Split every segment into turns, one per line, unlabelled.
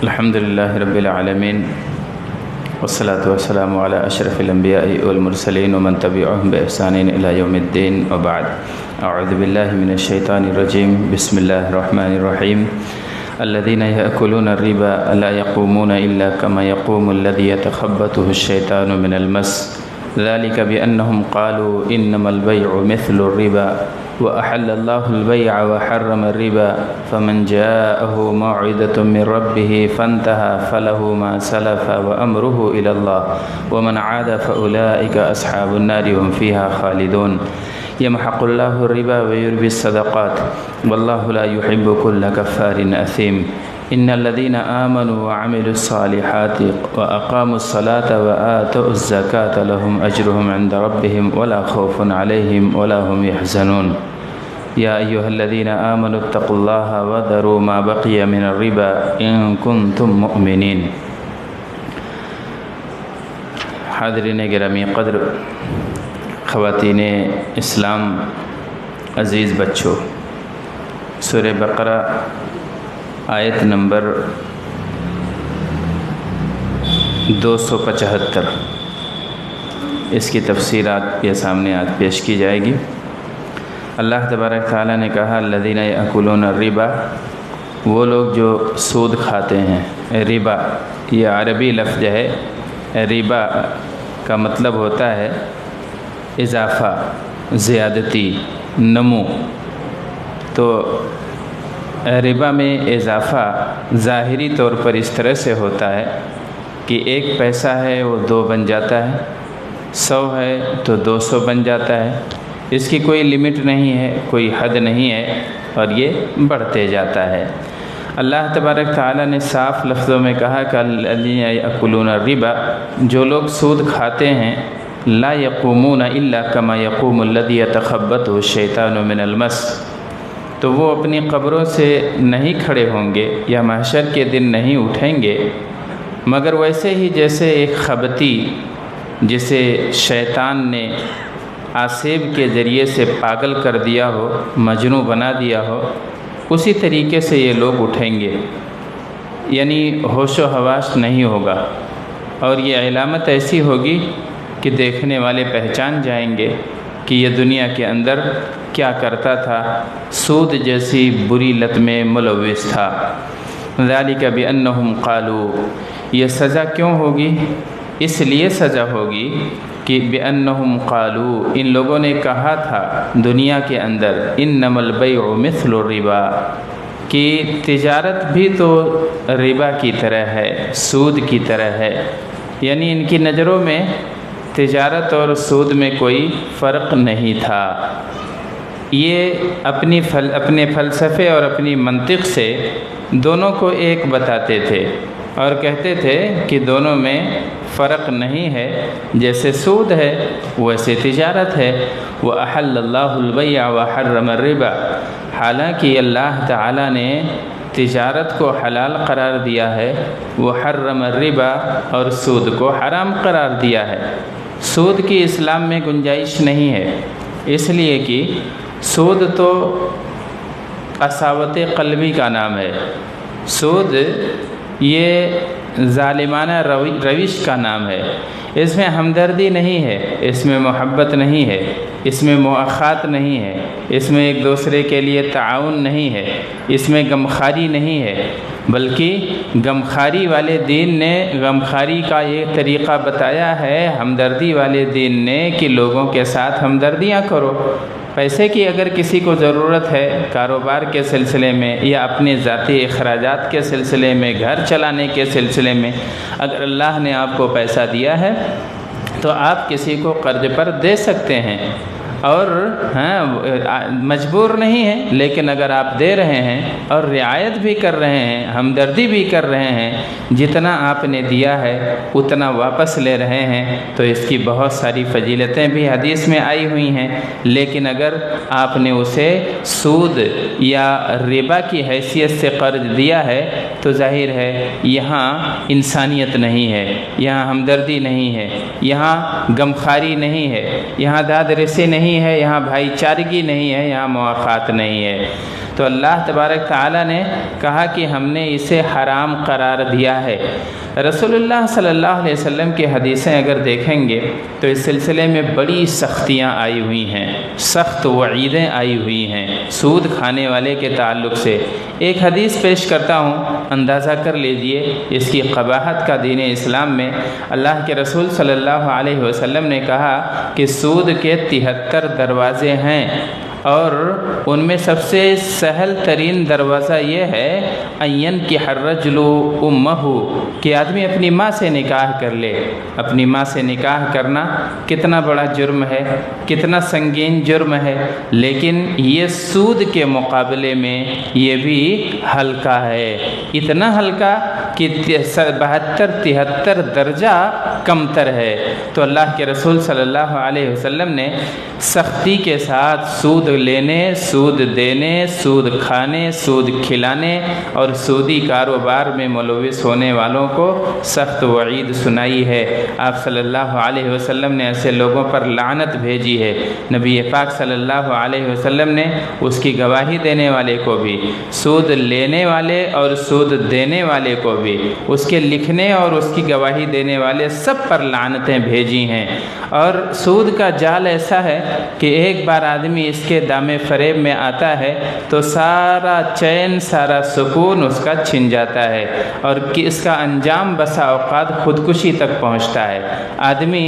الحمد لله رب العالمين والصلاة والسلام على أشرف الأنبياء والمرسلين ومن تبعهم بإحسان إلى يوم الدين وبعد. أعوذ بالله من الشيطان الرجيم. بسم الله الرحمن الرحيم. الذين يأكلون الربا لا يقومون إلا كما يقوم الذي يتخبطه الشيطان من المس ذلك بأنهم قالوا إنما البيع مثل الربا وأحل الله البيع وحرم الربا فمن جاءه موعظة من ربه فانتهى فله ما سلف وأمره إلى الله ومن عاد فأولئك أصحاب النار هم فيها خالدون. يمحق الله الربا ويربي الصدقات والله لا يحب كل كفار أثيم. إن الذين آمنوا وعملوا الصالحات وأقاموا الصلاة وآتوا الزكاة لهم أجرهم عند ربهم ولا خوف عليهم ولا هم يحزنون. يا أيها الذين آمنوا اتقوا الله وذروا ما بقي من الربا إن كنتم مؤمنين. حاضرین گرامی قدر، خواتین اسلام، عزیز بچوں، سورہ بقرہ آیت نمبر 275 اس کی تفسیر آپ کے سامنے آج پیش کی جائے گی. اللہ تبارک تعالیٰ نے کہا الذین یأکلون الربا، وہ لوگ جو سود کھاتے ہیں. ربا یہ عربی لفظ ہے. ربا کا مطلب ہوتا ہے اضافہ، زیادتی، نمو. تو ربا میں اضافہ ظاہری طور پر اس طرح سے ہوتا ہے کہ 1 پیسہ ہے وہ 2 بن جاتا ہے، 100 ہے تو 200 بن جاتا ہے. اس کی کوئی لمٹ نہیں ہے، کوئی حد نہیں ہے، اور یہ بڑھتے جاتا ہے. اللہ تبارک تعالیٰ نے صاف لفظوں میں کہا کہ الذین یأکلون الربا، جو لوگ سود کھاتے ہیں، لا یقومون الا کما یقوم الذی یتخبطہ الشیطان من المس، تو وہ اپنی قبروں سے نہیں کھڑے ہوں گے یا محشر کے دن نہیں اٹھیں گے مگر ویسے ہی جیسے ایک خبتی جسے شیطان نے آسیب کے ذریعے سے پاگل کر دیا ہو، مجنوں بنا دیا ہو، اسی طریقے سے یہ لوگ اٹھیں گے. یعنی ہوش و حواس نہیں ہوگا، اور یہ علامت ایسی ہوگی کہ دیکھنے والے پہچان جائیں گے کہ یہ دنیا کے اندر کیا کرتا تھا، سود جیسی بری لت میں ملوث تھا. ذالک بأنہم قالوا، یہ سزا کیوں ہوگی؟ اس لیے سزا ہوگی کہ بأنہم قالوا، ان لوگوں نے کہا تھا دنیا کے اندر، انما البیع مثل الربا، کہ تجارت بھی تو ربا کی طرح ہے، سود کی طرح ہے. یعنی ان کی نظروں میں تجارت اور سود میں کوئی فرق نہیں تھا. یہ اپنے فلسفے اور اپنی منطق سے دونوں کو ایک بتاتے تھے اور کہتے تھے کہ دونوں میں فرق نہیں ہے، جیسے سود ہے ویسے تجارت ہے. وَأَحَلَّ اللَّهُ الْبَيْعَ وَحَرَّمَ الرِّبَا، حالانکہ اللہ تعالیٰ نے تجارت کو حلال قرار دیا ہے، وَحَرَّمَ الرِّبَا، اور سود کو حرام قرار دیا ہے. سود کی اسلام میں گنجائش نہیں ہے، اس لیے کہ سود تو قساوت قلبی کا نام ہے. سود یہ ظالمانہ روش کا نام ہے. اس میں ہمدردی نہیں ہے، اس میں محبت نہیں ہے، اس میں مواخات نہیں ہے، اس میں ایک دوسرے کے لیے تعاون نہیں ہے، اس میں غمخواری نہیں ہے. بلکہ غمخواری والے دین نے غمخواری کا یہ طریقہ بتایا ہے، ہمدردی والے دین نے، کہ لوگوں کے ساتھ ہمدردیاں کرو. پیسے کی اگر کسی کو ضرورت ہے کاروبار کے سلسلے میں یا اپنے ذاتی اخراجات کے سلسلے میں، گھر چلانے کے سلسلے میں، اگر اللہ نے آپ کو پیسہ دیا ہے تو آپ کسی کو قرض پر دے سکتے ہیں، اور مجبور نہیں ہیں. لیکن اگر آپ دے رہے ہیں اور رعایت بھی کر رہے ہیں، ہمدردی بھی کر رہے ہیں، جتنا آپ نے دیا ہے اتنا واپس لے رہے ہیں، تو اس کی بہت ساری فضیلتیں بھی حدیث میں آئی ہوئی ہیں. لیکن اگر آپ نے اسے سود یا ربا کی حیثیت سے قرض دیا ہے تو ظاہر ہے یہاں انسانیت نہیں ہے، یہاں ہمدردی نہیں ہے، یہاں غمخواری نہیں ہے، یہاں داد رسی نہیں ہے، یہاں بھائی چارگی نہیں ہے، یہاں مواخات نہیں ہے. تو اللہ تبارک تعالیٰ نے کہا کہ ہم نے اسے حرام قرار دیا ہے۔ رسول اللہ صلی اللہ علیہ وسلم کی حدیثیں اگر دیکھیں گے تو اس سلسلے میں بڑی سختیاں آئی ہوئی ہیں، سخت وعیدیں آئی ہوئی ہیں سود کھانے والے کے تعلق سے۔ ایک حدیث پیش کرتا ہوں، اندازہ کر لیجئے اس کی قباحت کا دین اسلام میں۔ اللہ کے رسول صلی اللہ علیہ وسلم نے کہا کہ سود کے 73 دروازے ہیں، اور ان میں سب سے سہل ترین دروازہ یہ ہے این کی الرجل امہ، کہ آدمی اپنی ماں سے نکاح کر لے۔ اپنی ماں سے نکاح کرنا کتنا بڑا جرم ہے، کتنا سنگین جرم ہے، لیکن یہ سود کے مقابلے میں یہ بھی ہلکا ہے، اتنا ہلکا کہ 72-73 درجہ کمتر ہے۔ تو اللہ کے رسول صلی اللہ علیہ وسلم نے سختی کے ساتھ سود لینے، سود دینے، سود کھانے، سود کھلانے اور سودی کاروبار میں ملوث ہونے والوں کو سخت وعید سنائی ہے۔ آپ صلی اللہ علیہ وسلم نے ایسے لوگوں پر لعنت بھیجی ہے۔ نبی پاک صلی اللہ علیہ وسلم نے اس کی گواہی دینے والے کو بھی، سود لینے والے اور سود دینے والے کو بھی، اس کے لکھنے اور اس کی گواہی دینے والے سب پر لعنتیں بھیجی ہیں۔ اور سود کا جال ایسا ہے کہ ایک بار آدمی اس کے دام فریب میں آتا ہے تو سارا چین، سارا سکون اس کا چھن جاتا ہے، اور کہ اس کا انجام بسا اوقات خودکشی تک پہنچتا ہے۔ آدمی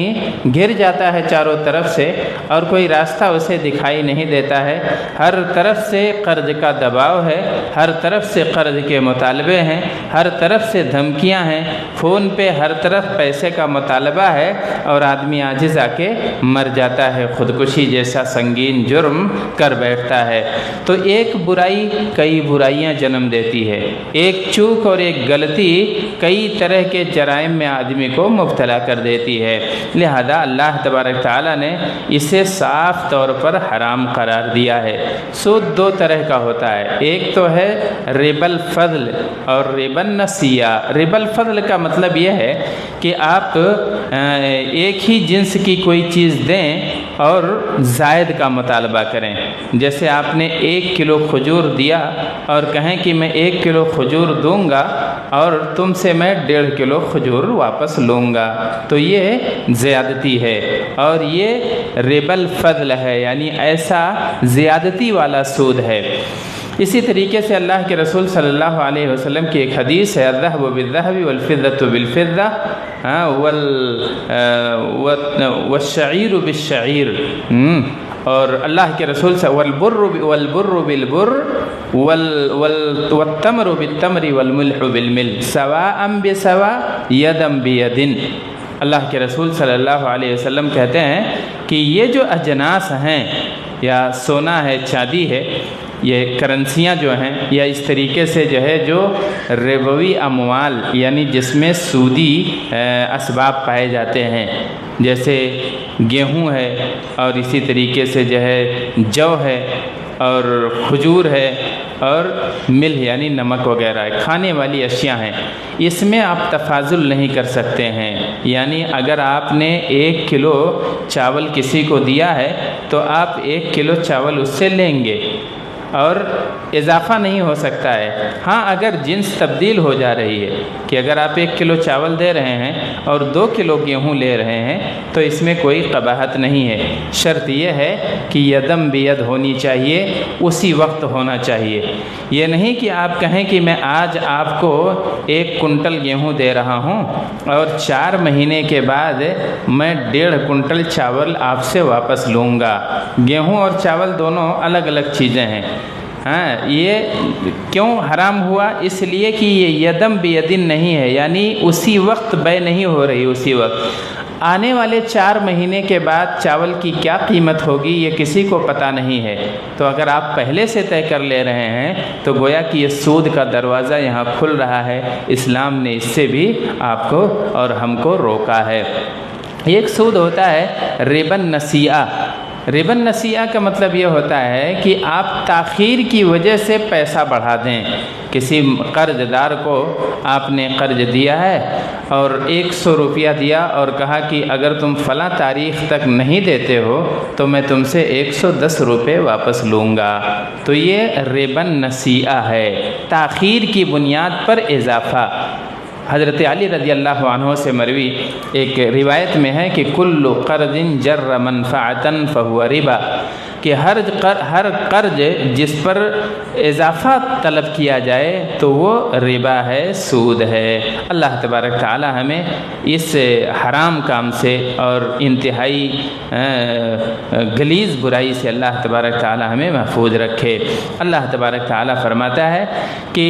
گر جاتا ہے چاروں طرف سے اور کوئی راستہ اسے دکھائی نہیں دیتا ہے، ہر طرف سے قرض کا دباؤ ہے، ہر طرف سے قرض کے مطالبے ہیں، ہر طرف سے دھمکیاں ہیں، فون پہ ہر طرف پیسے کا مطالبہ ہے، اور آدمی عاجز آ کے مر جاتا ہے، خودکشی جیسا سنگین جرم کر بیٹھتا ہے۔ تو ایک برائی کئی برائیاں جنم دیتی ہے، ایک چوک اور ایک غلطی کئی طرح کے جرائم میں آدمی کو مبتلا کر دیتی ہے۔ لہذا اللہ تبارک تعالیٰ نے اسے صاف طور پر حرام قرار دیا ہے۔ سود دو طرح کا ہوتا ہے، ایک تو ہے ربا الفضل اور ربا النسیہ۔ ربا الفضل کا مطلب یہ ہے کہ آپ ایک ہی جنس کی کوئی چیز دیں اور زائد کا مطالبہ کریں۔ جیسے آپ نے 1 کلو کھجور دیا اور کہیں کہ میں 1 کلو کھجور دوں گا اور تم سے میں 1.5 کلو کھجور واپس لوں گا، تو یہ زیادتی ہے، اور یہ ربا الفضل ہے، یعنی ایسا زیادتی والا سود ہے۔ اسی طریقے سے اللہ کے رسول صلی اللہ علیہ وسلم کی ایک حدیث ہے، الذهب بالذهب والفضة بالفضة والشعير بالشعير، اور اللہ کے رسول سے والبر بالبر والتمر بالتمر والملح بالملح سواء بسواء يدا بيد۔ اللہ کے رسول صلی اللہ علیہ وسلم کہتے ہیں کہ یہ جو اجناس ہیں، یا سونا ہے، چاندی ہے، یہ کرنسیاں جو ہیں، یا اس طریقے سے جو ہے جو ربوی اموال یعنی جس میں سودی اسباب پائے جاتے ہیں، جیسے گیہوں ہے، اور اسی طریقے سے جو ہے جو ہے، اور کھجور ہے، اور ملح یعنی نمک وغیرہ ہے، کھانے والی اشیاء ہیں، اس میں آپ تفاضل نہیں کر سکتے ہیں۔ یعنی اگر آپ نے 1 کلو چاول کسی کو دیا ہے تو آپ 1 کلو چاول اس سے لیں گے، اور اضافہ نہیں ہو سکتا ہے۔ ہاں اگر جنس تبدیل ہو جا رہی ہے کہ اگر آپ 1 کلو چاول دے رہے ہیں اور 2 کلو گیہوں لے رہے ہیں تو اس میں کوئی قباحت نہیں ہے۔ شرط یہ ہے کہ یدم بید ہونی چاہیے، اسی وقت ہونا چاہیے۔ یہ نہیں کہ آپ کہیں کہ میں آج آپ کو 1 کنٹل گیہوں دے رہا ہوں اور 4 مہینے کے بعد میں 1.5 کنٹل چاول آپ سے واپس لوں گا۔ گیہوں اور چاول دونوں الگ الگ چیزیں ہیں۔ ہاں، یہ کیوں حرام ہوا؟ اس لیے کہ یہ یدم بیدن نہیں ہے، یعنی اسی وقت بے نہیں ہو رہی، اسی وقت۔ آنے والے 4 مہینے کے بعد چاول کی کیا قیمت ہوگی یہ کسی کو پتہ نہیں ہے، تو اگر آپ پہلے سے طے کر لے رہے ہیں تو گویا کہ یہ سود کا دروازہ یہاں کھل رہا ہے۔ اسلام نے اس سے بھی آپ کو اور ہم کو روکا ہے۔ ایک سود ہوتا ہے ربا النسیہ۔ ربا النسیہ کا مطلب یہ ہوتا ہے کہ آپ تاخیر کی وجہ سے پیسہ بڑھا دیں، کسی قرض دار کو آپ نے قرض دیا ہے اور 100 روپیہ دیا اور کہا کہ اگر تم فلاں تاریخ تک نہیں دیتے ہو تو میں تم سے 110 روپے واپس لوں گا، تو یہ ربا نسیئہ ہے، تاخیر کی بنیاد پر اضافہ۔ حضرت علی رضی اللہ عنہ سے مروی ایک روایت میں ہے کہ کل قرض جر منفعتا فہو ربا، کہ ہر قرض جس پر اضافہ طلب کیا جائے تو وہ ربا ہے، سود ہے۔ اللہ تبارک تعالی ہمیں اس حرام کام سے اور انتہائی غلیظ برائی سے اللہ تبارک تعالی ہمیں محفوظ رکھے۔ اللہ تبارک تعالی فرماتا ہے کہ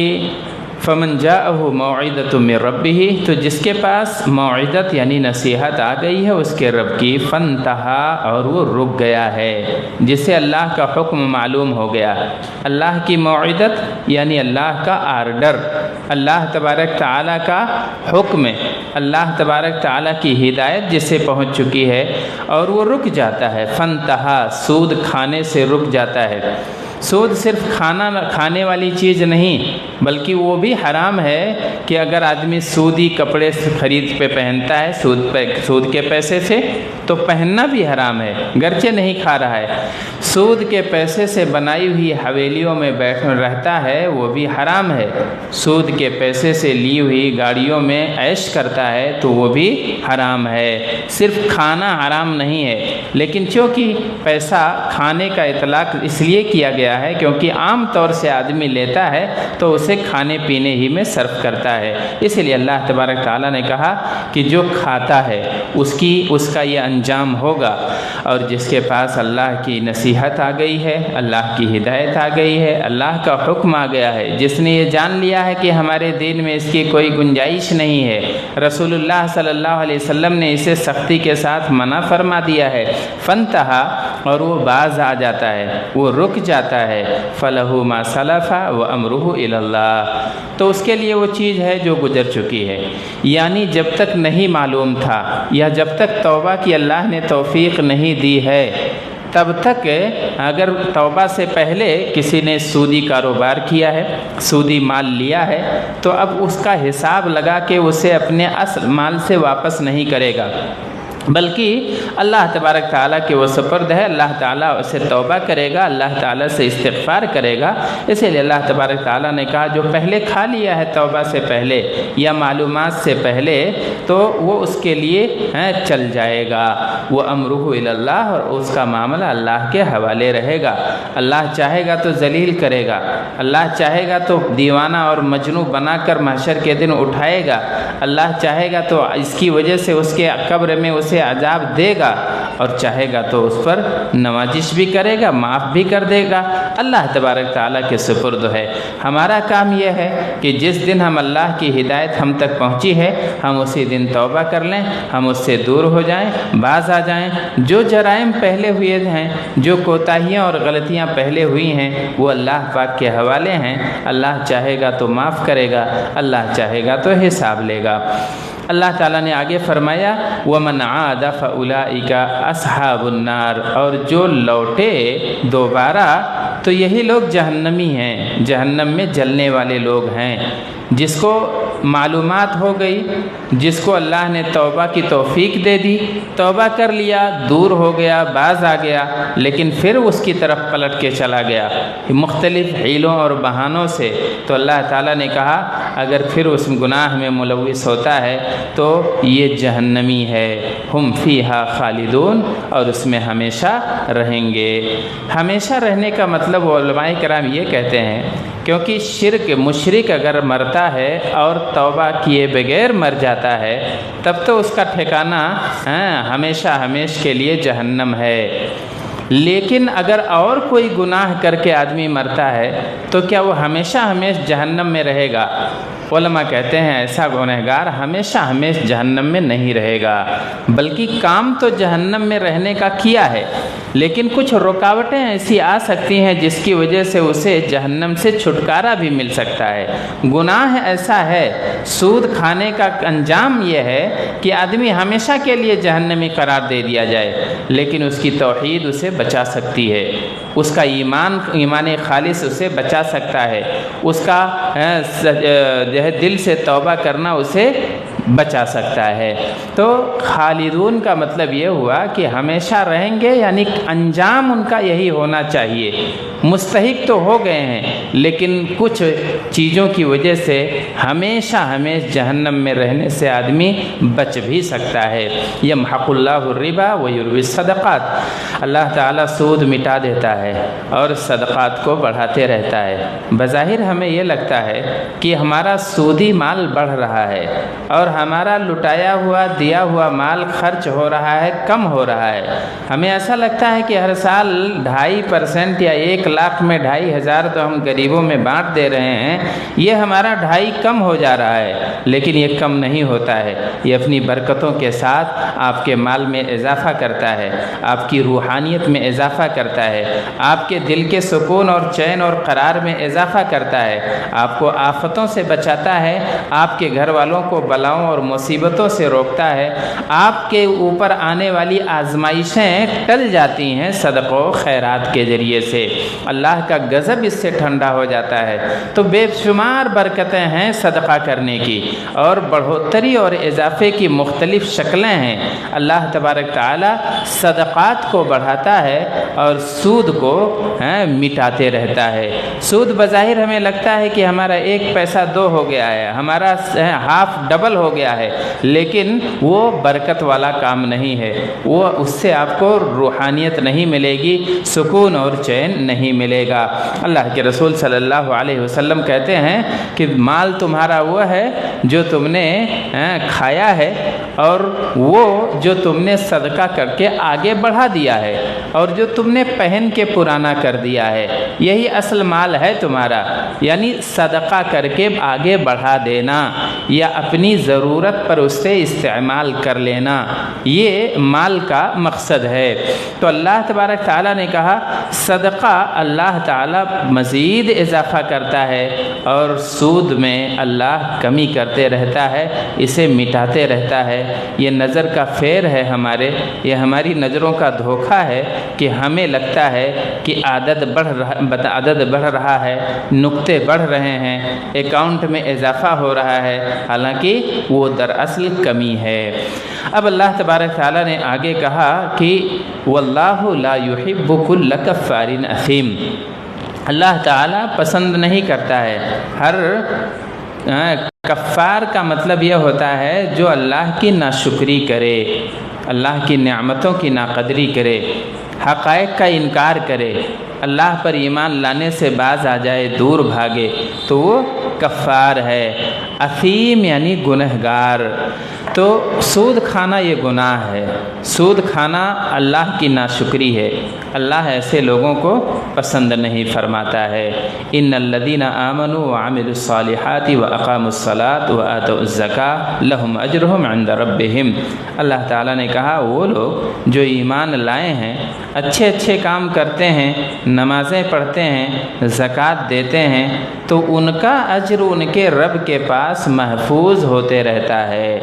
فمن جاءہ موعظۃ من ربہ، تو جس کے پاس موعظت یعنی نصیحت آ گئی ہے اس کے رب کی، فانتہا، اور وہ رک گیا ہے، جسے اللہ کا حکم معلوم ہو گیا۔ اللہ کی موعظت یعنی اللہ کا آرڈر، اللہ تبارک تعالیٰ کا حکم، اللہ تبارک تعالیٰ کی ہدایت جسے پہنچ چکی ہے اور وہ رک جاتا ہے۔ فانتہا، سود کھانے سے رک جاتا ہے۔ سود صرف کھانے والی چیز نہیں بلکہ وہ بھی حرام ہے کہ اگر آدمی سودی کپڑے خرید پہ پہنتا ہے سود کے پیسے سے تو پہننا بھی حرام ہے، گرچہ نہیں کھا رہا ہے۔ سود کے پیسے سے بنائی ہوئی حویلیوں میں رہتا ہے وہ بھی حرام ہے۔ سود کے پیسے سے لی ہوئی گاڑیوں میں عیش کرتا ہے تو وہ بھی حرام ہے۔ صرف کھانا حرام نہیں ہے، لیکن چونکہ پیسہ کھانے کا اطلاق اس لیے کیا گیا ہے کیونکہ عام طور سے آدمی لیتا ہے تو اسے کھانے پینے ہی میں صرف کرتا ہے، اس لیے اللہ تبارک تعالیٰ نے کہا کہ جو کھاتا ہے اس کا یہ انجام ہوگا۔ اور جس کے پاس اللہ کی نصیحت آ گئی ہے، اللہ کی ہدایت آ گئی ہے، اللہ کا حکم آ گیا ہے، جس نے یہ جان لیا ہے کہ ہمارے دین میں اس کی کوئی گنجائش نہیں ہے، رسول اللہ صلی اللہ علیہ وسلم نے اسے سختی کے ساتھ منع فرما دیا ہے، فانتہا، اور وہ باز آ جاتا ہے، وہ رک جاتا ہے، فَلَهُ مَا سَلَفَ وَأَمْرُهُ إِلَى اللَّهِ، تو اس کے لیے وہ چیز ہے جو گزر چکی ہے۔ یعنی جب تک نہیں معلوم تھا یا جب تک توبہ کی اللہ نے توفیق نہیں دی ہے تب تک اگر توبہ سے پہلے کسی نے سودی کاروبار کیا ہے، سودی مال لیا ہے، تو اب اس کا حساب لگا کے اسے اپنے اصل مال سے واپس نہیں کرے گا، بلکہ اللہ تبارک تعالیٰ کے وہ سپرد ہے، اللہ تعالیٰ اسے توبہ کرے گا، اللہ تعالیٰ سے استغفار کرے گا۔ اسی لیے اللہ تبارک تعالیٰ نے کہا جو پہلے کھا لیا ہے توبہ سے پہلے یا معلومات سے پہلے تو وہ اس کے لیے چل جائے گا، وہ امرہ الی اللہ، اور اس کا معاملہ اللہ کے حوالے رہے گا۔ اللہ چاہے گا تو ذلیل کرے گا، اللہ چاہے گا تو دیوانہ اور مجنوں بنا کر محشر کے دن اٹھائے گا، اللہ چاہے گا تو اس کی وجہ سے اس کے قبر میں اسے عذاب دے گا، اور چاہے گا تو اس پر نوازش بھی کرے گا، معاف بھی کر دے گا۔ اللہ تبارک تعالیٰ کے سپرد ہے۔ ہمارا کام یہ ہے کہ جس دن ہم اللہ کی ہدایت ہم تک پہنچی ہے ہم اسی دن توبہ کر لیں، ہم اس سے دور ہو جائیں، باز آ جائیں۔ جو جرائم پہلے ہوئے ہیں، جو کوتاہیاں اور غلطیاں پہلے ہوئی ہیں وہ اللہ پاک کے حوالے ہیں، اللہ چاہے گا تو معاف کرے گا، اللہ چاہے گا تو حساب لے گا۔ اللہ تعالیٰ نے آگے فرمایا وَمَنْ عَادَ فَأُولَئِكَ أَصْحَابُ النَّارِ، اور جو لوٹے دوبارہ تو یہی لوگ جہنمی ہیں، جہنم میں جلنے والے لوگ ہیں۔ جس کو معلومات ہو گئی، جس کو اللہ نے توبہ کی توفیق دے دی، توبہ کر لیا، دور ہو گیا، باز آ گیا، لیکن پھر اس کی طرف پلٹ کے چلا گیا مختلف حیلوں اور بہانوں سے، تو اللہ تعالیٰ نے کہا اگر پھر اس گناہ میں ملوث ہوتا ہے تو یہ جہنمی ہے، ہم فیہا خالدون، اور اس میں ہمیشہ رہیں گے۔ ہمیشہ رہنے کا مطلب علماء کرام یہ کہتے ہیں کیونکہ مشرک اگر مرتا ہے اور توبہ کیے بغیر مر جاتا ہے تب تو اس کا ٹھکانہ ہمیشہ کے لیے جہنم ہے، لیکن اگر اور کوئی گناہ کر کے آدمی مرتا ہے تو کیا وہ ہمیشہ جہنم میں رہے گا؟ علماء کہتے ہیں ایسا گنہگار ہمیشہ جہنم میں نہیں رہے گا، بلکہ کام تو جہنم میں رہنے کا کیا ہے، لیکن کچھ رکاوٹیں ایسی آ سکتی ہیں جس کی وجہ سے اسے جہنم سے چھٹکارا بھی مل سکتا ہے۔ گناہ ایسا ہے، سود کھانے کا انجام یہ ہے کہ آدمی ہمیشہ کے لیے جہنمی قرار دے دیا جائے، لیکن اس کی توحید اسے بچا سکتی ہے۔ اس کا ایمان خالص اسے بچا سکتا ہے، اس کا جو ہے دل سے توبہ کرنا اسے بچا سکتا ہے۔ تو خالدون کا مطلب یہ ہوا کہ ہمیشہ رہیں گے، یعنی انجام ان کا یہی ہونا چاہیے۔ مستحق تو ہو گئے ہیں لیکن کچھ چیزوں کی وجہ سے ہمیشہ جہنم میں رہنے سے آدمی بچ بھی سکتا ہے۔ یمحق اللہ الربا ویربی الصدقات، اللہ تعالیٰ سود مٹا دیتا ہے اور صدقات کو بڑھاتے رہتا ہے۔ بظاہر ہمیں یہ لگتا ہے کہ ہمارا سودی مال بڑھ رہا ہے اور ہمارا لٹایا ہوا دیا ہوا مال خرچ ہو رہا ہے، کم ہو رہا ہے۔ ہمیں ایسا لگتا ہے کہ ہر سال 2.5% یا 1 لاکھ میں 2,500 تو ہم غریبوں میں بانٹ دے رہے ہیں، یہ ہمارا 2.5 کم ہو جا رہا ہے، لیکن یہ کم نہیں ہوتا ہے۔ یہ اپنی برکتوں کے ساتھ آپ کے مال میں اضافہ کرتا ہے، آپ کی روحانیت میں اضافہ کرتا ہے، آپ کے دل کے سکون اور چین اور قرار میں اضافہ کرتا ہے، آپ کو آفتوں سے بچاتا ہے، آپ کے گھر والوں کو بلاؤں اور مصیبتوں سے روکتا ہے، آپ کے اوپر آنے والی آزمائشیں ٹل جاتی ہیں صدقہ و خیرات کے ذریعے سے، اللہ کا غضب اس سے ٹھنڈا ہو جاتا ہے۔ تو بے شمار برکتیں ہیں صدقہ کرنے کی، اور بڑھوتری اور اضافے کی مختلف شکلیں ہیں۔ اللہ تبارک تعالی صدقات کو بڑھاتا ہے اور سود کو مٹاتے رہتا ہے۔ سود بظاہر ہمیں لگتا ہے کہ ہمارا 1 پیسہ 2 ہو گیا ہے، ہمارا ہاف ڈبل ہو گیا ہے، لیکن وہ برکت والا کام نہیں ہے، وہ اس سے آپ کو روحانیت نہیں ملے گی، سکون اور چین نہیں ملے گا۔ اللہ کے رسول صلی اللہ علیہ وسلم کہتے ہیں کہ مال تمہارا وہ ہے جو تم نے کھایا ہے، اور وہ جو تم نے صدقہ کر کے آگے بڑھا دیا ہے، اور جو تم نے پہن کے پرانا کر دیا ہے، یہی اصل مال ہے تمہارا۔ یعنی صدقہ کر کے آگے بڑھا دینا یا اپنی ضرورت پر اس سے استعمال کر لینا، یہ مال کا مقصد ہے۔ تو اللہ تبارک تعالیٰ نے کہا صدقہ اللہ تعالیٰ مزید اضافہ کرتا ہے، اور سود میں اللہ کمی کرتے رہتا ہے، اسے مٹاتے رہتا ہے۔ یہ نظر کا فیر ہے یہ ہماری نظروں کا دھوکہ ہے کہ ہمیں لگتا ہے کہ عدد بڑھ رہا ہے، نقطے بڑھ رہے ہیں، اکاؤنٹ میں اضافہ ہو رہا ہے، حالانکہ وہ دراصل کمی ہے۔ اب اللہ تبارک تعالیٰ نے آگے کہا کہ واللہ لا يحب كل كفار اثیم، اللہ تعالیٰ پسند نہیں کرتا ہے ہر کفار کا مطلب یہ ہوتا ہے جو اللہ کی ناشکری کرے، اللہ کی نعمتوں کی ناقدری کرے، حقائق کا انکار کرے، اللہ پر ایمان لانے سے باز آ جائے، دور بھاگے، تو وہ کفار ہے۔ اثیم یعنی گنہگار۔ تو سود کھانا یہ گناہ ہے، سود کھانا اللہ کی ناشکری ہے، اللہ ایسے لوگوں کو پسند نہیں فرماتا ہے۔ ان الذین آمنوا وعملوا الصالحات واقاموا الصلاۃ وآتوا الزکاۃ لہم اجرہم عند ربہم، اللہ تعالیٰ نے کہا وہ لوگ جو ایمان لائے ہیں، اچھے اچھے کام کرتے ہیں، نمازیں پڑھتے ہیں، زکوٰۃ دیتے ہیں، تو ان کا اجر ان کے رب کے پاس محفوظ ہوتے رہتا ہے۔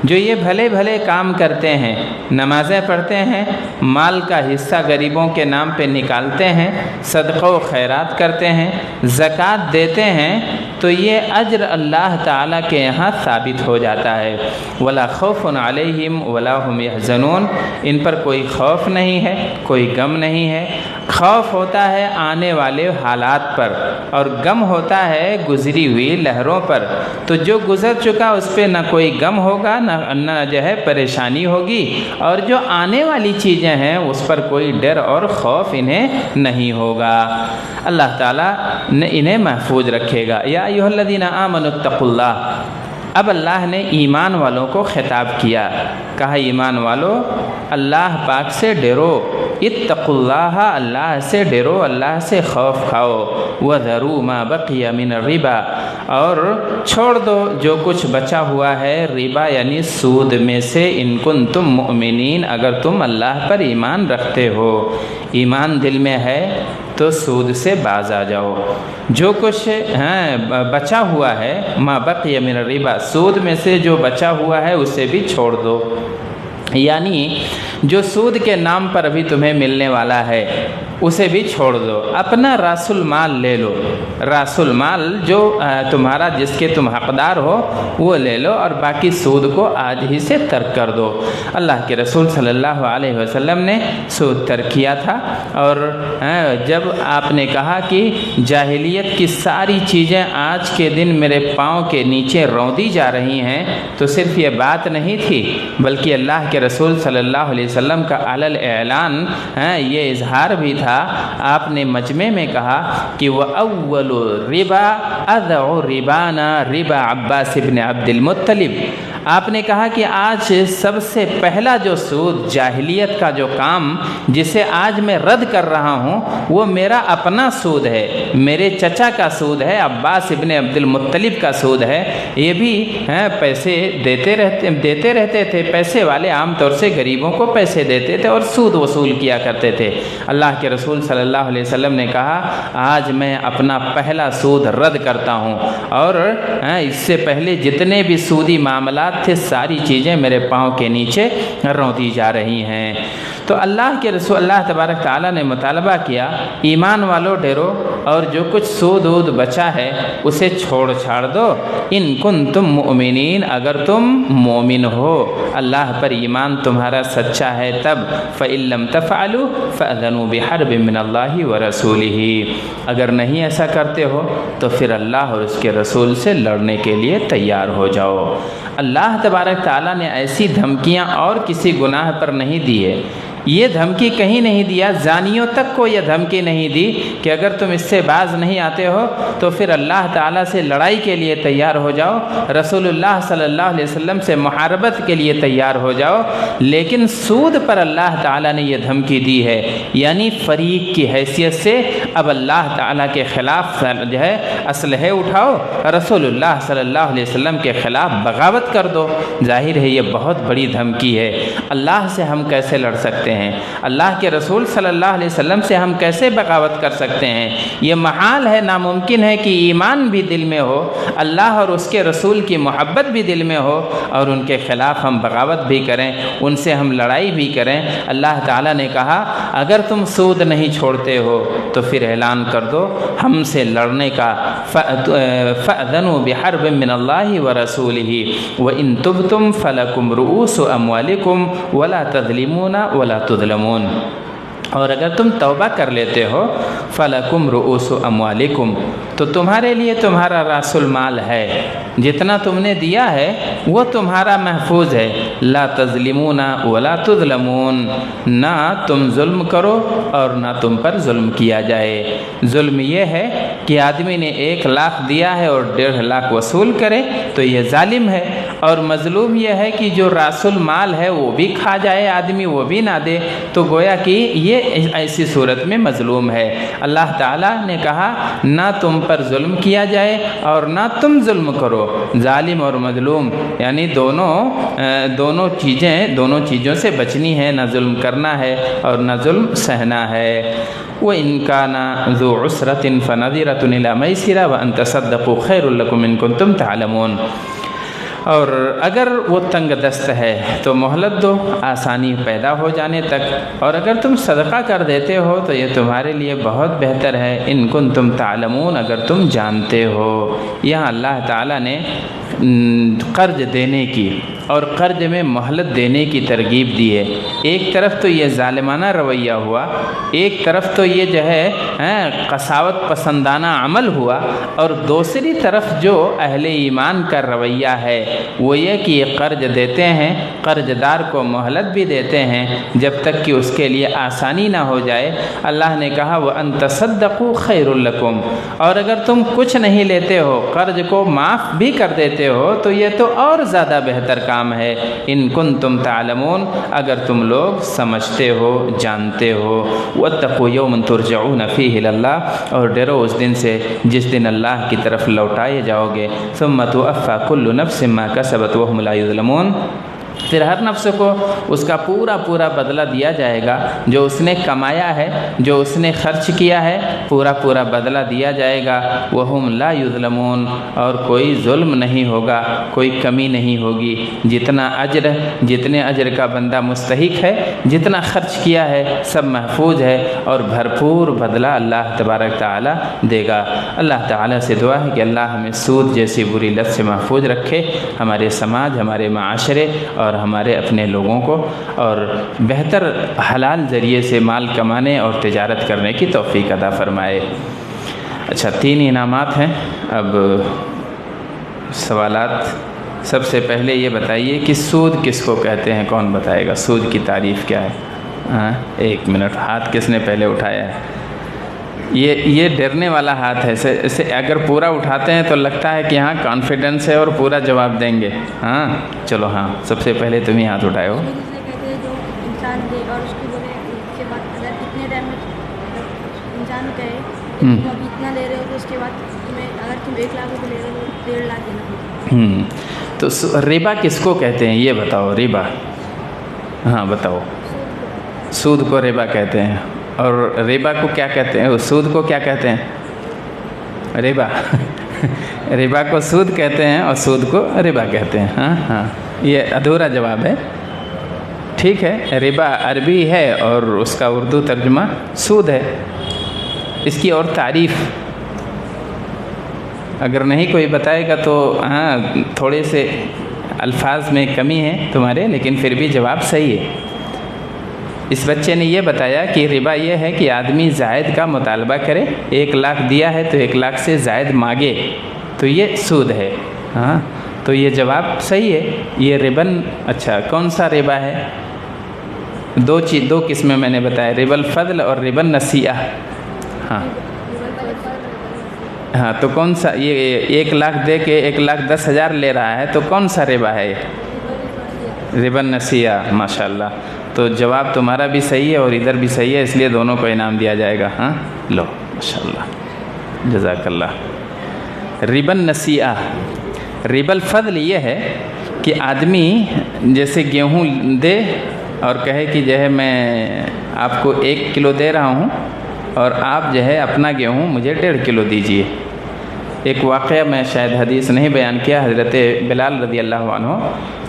جو یہ بھلے بھلے کام کرتے ہیں، نمازیں پڑھتے ہیں، مال کا حصہ غریبوں کے نام پہ نکالتے ہیں، صدقہ و خیرات کرتے ہیں، زکوٰۃ دیتے ہیں، تو یہ اجر اللہ تعالیٰ کے یہاں ثابت ہو جاتا ہے۔ ولا خوف علیہم ولا هم يحزنون، ان پر کوئی خوف نہیں ہے، کوئی غم نہیں ہے۔ خوف ہوتا ہے آنے والے حالات پر، اور غم ہوتا ہے گزری ہوئی لہروں پر۔ تو جو گزر چکا اس پہ نہ کوئی غم ہوگا، نہ جو ہے پریشانی ہوگی، اور جو آنے والی چیزیں ہیں اس پر کوئی ڈر اور خوف انہیں نہیں ہوگا۔ اللہ تعالیٰ نے انہیں محفوظ رکھے گا۔ یا ایھا الذین آمنوا اتقوا اللہ، اب اللہ نے ایمان والوں کو خطاب کیا، کہا ایمان والو اللہ پاک سے ڈرو، اتقوا اللہ، اللہ سے ڈرو، اللہ سے خوف کھاؤ، وذروا ما بقی من الربا، اور چھوڑ دو جو کچھ بچا ہوا ہے ربا یعنی سود میں سے، ان کنتم مؤمنین، اگر تم اللہ پر ایمان رکھتے ہو، ایمان دل میں ہے تو سود سے باز آ جاؤ۔ جو کچھ بچا ہوا ہے، ما بقی من الربا، سود میں سے جو بچا ہوا ہے اسے بھی چھوڑ دو، یعنی جو سود کے نام پر ابھی تمہیں ملنے والا ہے، اسے بھی چھوڑ دو، اپنا راس المال لے لو، راس المال جو تمہارا جس کے تم حقدار ہو وہ لے لو، اور باقی سود کو آج ہی سے ترک کر دو۔ اللہ کے رسول صلی اللہ علیہ وسلم نے سود ترک کیا تھا، اور جب آپ نے کہا کہ جاہلیت کی ساری چیزیں آج کے دن میرے پاؤں کے نیچے روندی جا رہی ہیں، تو صرف یہ بات نہیں تھی بلکہ اللہ کے رسول صلی اللہ علیہ وسلم کا علل اعلان یہ اظہار بھی تھا۔ آپ نے مجمع میں کہا کہ وَأَوَّلُ رِبَا أَذْعُ رِبَانَا رِبَا عباس بن عبد المطلب۔ آپ نے کہا کہ آج سب سے پہلا جو سود، جاہلیت کا جو کام جسے آج میں رد کر رہا ہوں، وہ میرا اپنا سود ہے، میرے چچا کا سود ہے، عباس ابن عبد المطلب کا سود ہے۔ یہ بھی پیسے دیتے رہتے تھے، پیسے والے عام طور سے غریبوں کو پیسے دیتے تھے اور سود وصول کیا کرتے تھے۔ اللہ کے رسول صلی اللہ علیہ وسلم نے کہا آج میں اپنا پہلا سود رد کرتا ہوں، اور اس سے پہلے جتنے بھی سودی معاملات تھے ساری چیزیں میرے پاؤں کے نیچے روندی جا رہی ہیں۔ تو اللہ کے رسول اللہ تبارک تعالیٰ نے مطالبہ کیا ایمان والو ڈرو، اور جو کچھ سود وود بچا ہے اسے چھوڑ چھاڑ دو، ان کنتم مؤمنین، اگر تم مومن ہو، اللہ پر ایمان تمہارا سچا ہے تب، فَإِن لَّمْ تَفْعَلُوا فَأْذَنُوا بِحَرْبٍ مِّنَ اللَّهِ وَرَسُولِهِ۔ اگر نہیں ایسا کرتے ہو تو پھر اللہ اور اس کے رسول سے لڑنے کے لیے تیار ہو جاؤ۔ اللہ تبارک تعالیٰ نے ایسی دھمکیاں اور کسی گناہ پر نہیں دی ہے، یہ دھمکی کہیں نہیں دیا، زانیوں تک کو یہ دھمکی نہیں دی کہ اگر تم اس سے باز نہیں آتے ہو تو پھر اللہ تعالیٰ سے لڑائی کے لیے تیار ہو جاؤ، رسول اللہ صلی اللہ علیہ وسلم سے محاربت کے لیے تیار ہو جاؤ۔ لیکن سود پر اللہ تعالیٰ نے یہ دھمکی دی ہے، یعنی فریق کی حیثیت سے اب اللہ تعالیٰ کے خلاف جو ہے اسلحے اٹھاؤ، رسول اللہ صلی اللہ علیہ وسلم کے خلاف بغاوت کر دو۔ ظاہر ہے یہ بہت بڑی دھمکی ہے۔ اللہ سے ہم کیسے لڑ سکتے ہیں؟ اللہ کے رسول صلی اللہ علیہ وسلم سے ہم کیسے بغاوت کر سکتے ہیں؟ یہ محال ہے، ناممکن ہے کہ ایمان بھی دل میں ہو، اللہ اور اس کے رسول کی محبت بھی دل میں ہو، اور ان کے خلاف ہم بغاوت بھی کریں، ان سے ہم لڑائی بھی کریں۔ اللہ تعالیٰ نے کہا اگر تم سود نہیں چھوڑتے ہو تو پھر اعلان کر دو ہم سے لڑنے کا، فَأْذَنُوا بِحَرْبٍ مِّنَ اللَّهِ وَرَسُولِهِ وَإِن تُبْتُمْ فَلَكُمْ رُؤُوسُ أَمْوَالِكُمْ وَلَا تَظْلِمُونَ وَلَا تُظْلَمُونَ۔ اور اگر تم توبہ کر لیتے ہو فَلَكُمْ رُؤُوسُ أَمْوَالِكُمْ، تو تمہارے لیے تمہارا راس المال ہے، جتنا تم نے دیا ہے وہ تمہارا محفوظ ہے۔ لا تظلمون ولا تظلمون، نہ تم ظلم کرو اور نہ تم پر ظلم کیا جائے۔ ظلم یہ ہے کہ آدمی نے 1 لاکھ دیا ہے اور 1.5 لاکھ وصول کرے تو یہ ظالم ہے، اور مظلوم یہ ہے کہ جو راس المال ہے وہ بھی کھا جائے آدمی، وہ بھی نہ دے، تو گویا کہ یہ ایسی صورت میں مظلوم ہے۔ اللہ تعالیٰ نے کہا نہ تم پر ظلم کیا جائے اور نہ تم ظلم کرو۔ ظالم اور مظلوم یعنی دونوں چیزوں سے بچنی ہے، نہ ظلم کرنا ہے اور نہ ظلم سہنا ہے۔ وَإِن كَانَ ذُو عُسْرَةٍ فَنَظِرَةٌ إِلَىٰ مَيْسَرَةٍ وَأَن تَصَدَّقُوا خَيْرٌ لَكُمْ إِن كُنتُمْ تَعْلَمُونَ۔ اور اگر وہ تنگ دست ہے تو مہلت دو آسانی پیدا ہو جانے تک، اور اگر تم صدقہ کر دیتے ہو تو یہ تمہارے لیے بہت بہتر ہے، ان کنتم تعلمون، اگر تم جانتے ہو۔ یہاں اللہ تعالیٰ نے قرض دینے کی اور قرض میں مہلت دینے کی ترغیب دی ہے۔ ایک طرف تو یہ ظالمانہ رویہ ہوا، ایک طرف تو یہ جو ہے قساوت پسندانہ عمل ہوا، اور دوسری طرف جو اہل ایمان کا رویہ ہے وہ یہ کہ یہ قرض دیتے ہیں، قرض دار کو مہلت بھی دیتے ہیں جب تک کہ اس کے لیے آسانی نہ ہو جائے۔ اللہ نے کہا وَأَن تَصَدَّقُوا خَيْرٌ لَكُمْ، اور اگر تم کچھ نہیں لیتے ہو، قرض کو معاف بھی کر دیتے ہو تو یہ تو اور زیادہ بہتر کام ہے۔ ان کنتم تعلمون، اگر تم لوگ سمجھتے ہو، جانتے ہو۔ واتقوا یوما ترجعون فیہ الی اللہ، اور ڈرو اس دن سے جس دن اللہ کی طرف لوٹائے جاؤ گے۔ ثم توفی کل نفس ما کسبت وہم لا یظلمون، پھر ہر نفس کو اس کا پورا پورا بدلہ دیا جائے گا، جو اس نے کمایا ہے، جو اس نے خرچ کیا ہے، پورا پورا بدلہ دیا جائے گا۔ وَهُمْ لَا يُظْلَمُونَ، اور کوئی ظلم نہیں ہوگا، کوئی کمی نہیں ہوگی۔ جتنے اجر کا بندہ مستحق ہے، جتنا خرچ کیا ہے، سب محفوظ ہے، اور بھرپور بدلہ اللہ تبارک تعالیٰ دے گا۔ اللہ تعالیٰ سے دعا ہے کہ اللہ ہمیں سود جیسی بری لت سے محفوظ رکھے، ہمارے سماج، ہمارے معاشرے اور ہمارے اپنے لوگوں کو، اور بہتر حلال ذریعے سے مال کمانے اور تجارت کرنے کی توفیق عطا فرمائے۔ اچھا، 3 انعامات ہیں۔ اب سوالات۔ سب سے پہلے یہ بتائیے کہ سود کس کو کہتے ہیں؟ کون بتائے گا سود کی تعریف کیا ہے؟ ہاں، 1 منٹ، ہاتھ کس نے پہلے اٹھایا ہے؟ یہ ڈرنے والا ہاتھ ہے، اسے اگر پورا اٹھاتے ہیں تو لگتا ہے کہ ہاں کانفیڈنس ہے اور پورا جواب دیں گے۔ ہاں چلو، ہاں سب سے پہلے تم ہی ہاتھ اٹھائے ہو۔
کہتے ہیں جو انسان دے اور اس کو بولے اس کے بعد اگر اتنے ٹائم میں انسان کہے کہ تم ابھی اتنا لے رہے ہو تو اس کے بعد تمہیں اگر تم 1 لاکھ روپے لے رہے ہو تو 1.5 لاکھ دینا ہوگا۔
تو ربا کس کو کہتے ہیں یہ بتاؤ؟ ربا، ہاں بتاؤ۔ سود کو ربا کہتے ہیں، اور ربا کو کیا کہتے ہیں؟ سود کو کیا کہتے ہیں؟ ربا ربا کو سود کہتے ہیں اور سود کو ربا کہتے ہیں۔ ہاں ہاں، یہ ادھورا جواب ہے۔ ٹھیک ہے، ربا عربی ہے اور اس کا اردو ترجمہ سود ہے۔ اس کی اور تعریف اگر نہیں کوئی بتائے گا تو ہاں تھوڑے سے الفاظ میں کمی ہے تمہارے، لیکن پھر بھی جواب صحیح ہے۔ اس بچے نے یہ بتایا کہ ربا یہ ہے کہ آدمی زائد کا مطالبہ کرے، 1 لاکھ دیا ہے تو 1 لاکھ سے زائد مانگے، تو یہ سود ہے۔ ہاں، تو یہ جواب صحیح ہے، یہ ربن۔ اچھا، کون سا ربا ہے؟ 2 قسمیں میں نے بتایا، ربا الفضل اور ربا النسیئہ۔ ہاں ہاں، تو کون سا؟ یہ 1 لاکھ دے کے 1,10,000 لے رہا ہے، تو کون سا ربا ہے یہ؟ ربا النسیئہ۔ ماشاء اللہ، تو جواب تمہارا بھی صحیح ہے اور ادھر بھی صحیح ہے، اس لیے دونوں کو انعام دیا جائے گا۔ ہاں لو، ماشاء اللہ، جزاک اللہ۔ ربا النسیئہ، ربا الفضل یہ ہے کہ آدمی جیسے گیہوں دے اور کہے کہ جو ہے میں آپ کو 1 کلو دے رہا ہوں اور آپ جو ہے اپنا گیہوں مجھے 1.5 کلو دیجئے۔ ایک واقعہ میں شاید حدیث نہیں بیان کیا، حضرت بلال رضی اللہ عنہ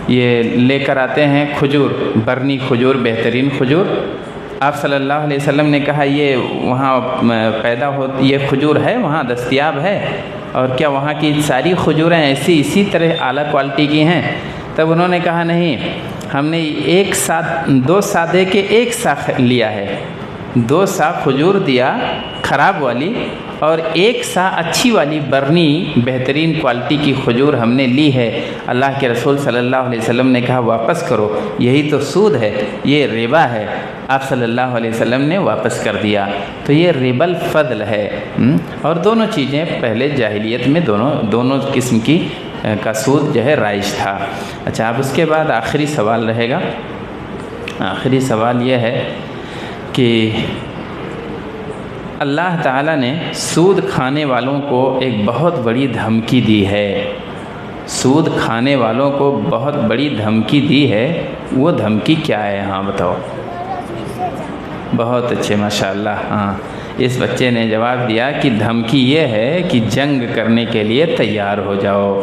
یہ لے کر آتے ہیں کھجور، برنی کھجور، بہترین کھجور۔ آپ صلی اللہ علیہ وسلم نے کہا یہ وہاں پیدا ہو، یہ کھجور ہے وہاں دستیاب ہے، اور کیا وہاں کی ساری کھجوریں اسی طرح اعلیٰ کوالٹی کی ہیں؟ تب انہوں نے کہا نہیں، ہم نے 2 سا دے کے 1 سا لیا ہے، 2 سا کھجور دیا خراب والی اور 1 سا اچھی والی برنی بہترین کوالٹی کی کھجور ہم نے لی ہے۔ اللہ کے رسول صلی اللہ علیہ وسلم نے کہا واپس کرو، یہی تو سود ہے، یہ ربا ہے۔ آپ صلی اللہ علیہ وسلم نے واپس کر دیا، تو یہ ربا الفضل ہے۔ اور دونوں چیزیں پہلے جاہلیت میں دونوں قسم کی کا سود جو ہے رائج تھا۔ اچھا، اب اس کے بعد آخری سوال رہے گا۔ آخری سوال یہ ہے کہ اللہ تعالیٰ نے سود کھانے والوں کو ایک بہت بڑی دھمکی دی ہے، سود کھانے والوں کو بہت بڑی دھمکی دی ہے، وہ دھمکی کیا ہے؟ ہاں بتاؤ۔ بہت اچھے، ماشاء اللہ۔ ہاں، اس بچے نے جواب دیا کہ دھمکی یہ ہے کہ جنگ کرنے کے لیے تیار ہو جاؤ،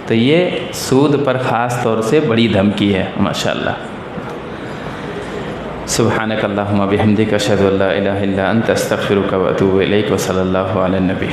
تو یہ سود پر خاص طور سے بڑی دھمکی ہے، ماشاء اللہ۔ سبحانک اللہم بحمدک، اشہد ان لا الہ الا انت، استغفرک و اتوب الیک، و صلی اللہ علی النبی۔